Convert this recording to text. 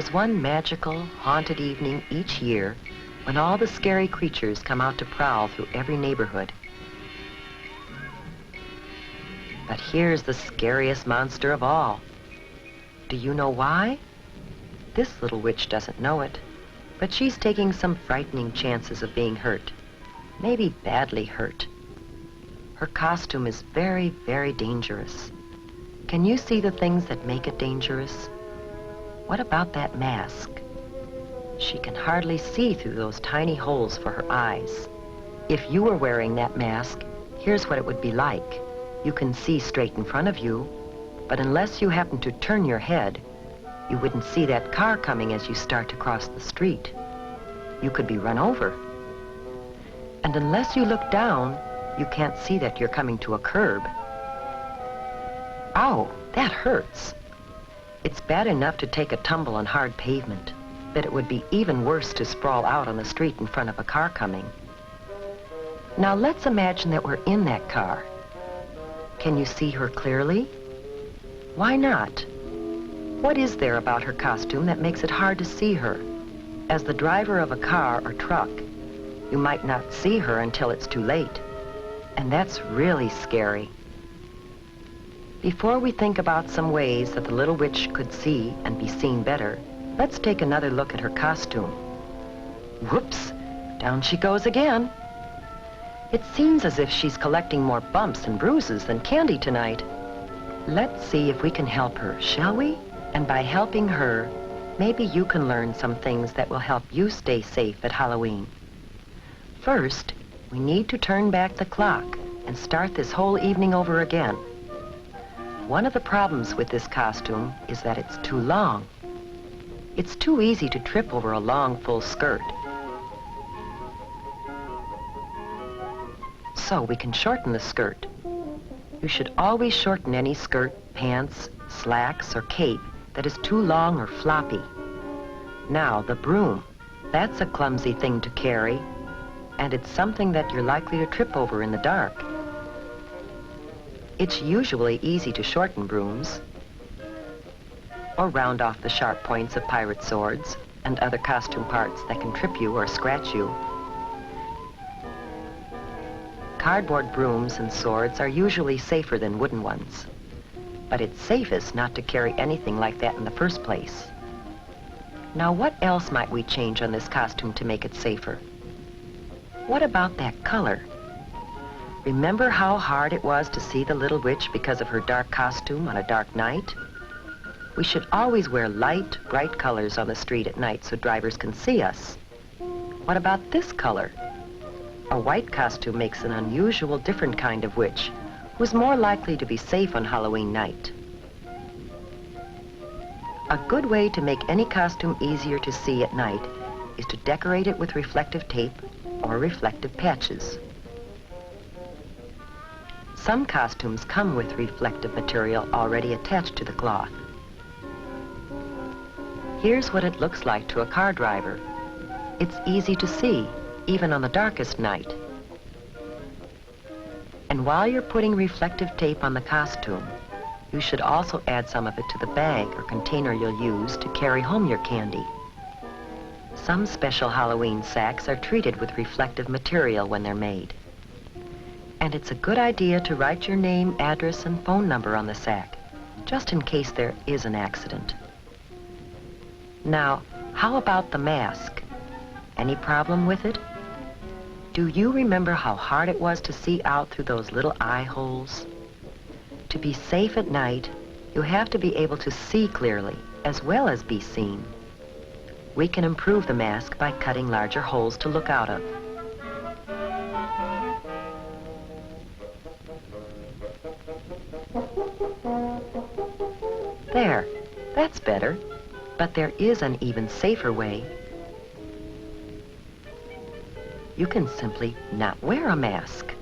There's one magical, haunted evening each year when all the scary creatures come out to prowl through every neighborhood. But here's the scariest monster of all. Do you know why? This little witch doesn't know it, but she's taking some frightening chances of being hurt, maybe badly hurt. Her costume is very, very dangerous. Can you see the things that make it dangerous? What about that mask? She can hardly see through those tiny holes for her eyes. If you were wearing that mask, here's what it would be like. You can see straight in front of you, but unless you happen to turn your head, you wouldn't see that car coming as you start to cross the street. You could be run over. And unless you look down, you can't see that you're coming to a curb. Ow, that hurts. It's bad enough to take a tumble on hard pavement, but it would be even worse to sprawl out on the street in front of a car coming. Now let's imagine that we're in that car. Can you see her clearly? Why not? What is there about her costume that makes it hard to see her? As the driver of a car or truck, you might not see her until it's too late. And that's really scary. Before we think about some ways that the little witch could see and be seen better, let's take another look at her costume. Whoops, down she goes again. It seems as if she's collecting more bumps and bruises than candy tonight. Let's see if we can help her, shall we? And by helping her, maybe you can learn some things that will help you stay safe at Halloween. First, we need to turn back the clock and start this whole evening over again. One of the problems with this costume is that it's too long. It's too easy to trip over a long, full skirt. So we can shorten the skirt. You should always shorten any skirt, pants, slacks, or cape that is too long or floppy. Now, the broom. That's a clumsy thing to carry, and it's something that you're likely to trip over in the dark. It's usually easy to shorten brooms, or round off the sharp points of pirate swords and other costume parts that can trip you or scratch you. Cardboard brooms and swords are usually safer than wooden ones, but it's safest not to carry anything like that in the first place. Now, what else might we change on this costume to make it safer? What about that color? Remember how hard it was to see the little witch because of her dark costume on a dark night? We should always wear light, bright colors on the street at night so drivers can see us. What about this color? A white costume makes an unusual, different kind of witch who's more likely to be safe on Halloween night. A good way to make any costume easier to see at night is to decorate it with reflective tape or reflective patches. Some costumes come with reflective material already attached to the cloth. Here's what it looks like to a car driver. It's easy to see, even on the darkest night. And while you're putting reflective tape on the costume, you should also add some of it to the bag or container you'll use to carry home your candy. Some special Halloween sacks are treated with reflective material when they're made. And it's a good idea to write your name, address, and phone number on the sack, just in case there is an accident. Now, how about the mask? Any problem with it? Do you remember how hard it was to see out through those little eye holes? To be safe at night, you have to be able to see clearly, as well as be seen. We can improve the mask by cutting larger holes to look out of. There, that's better, but there is an even safer way. You can simply not wear a mask.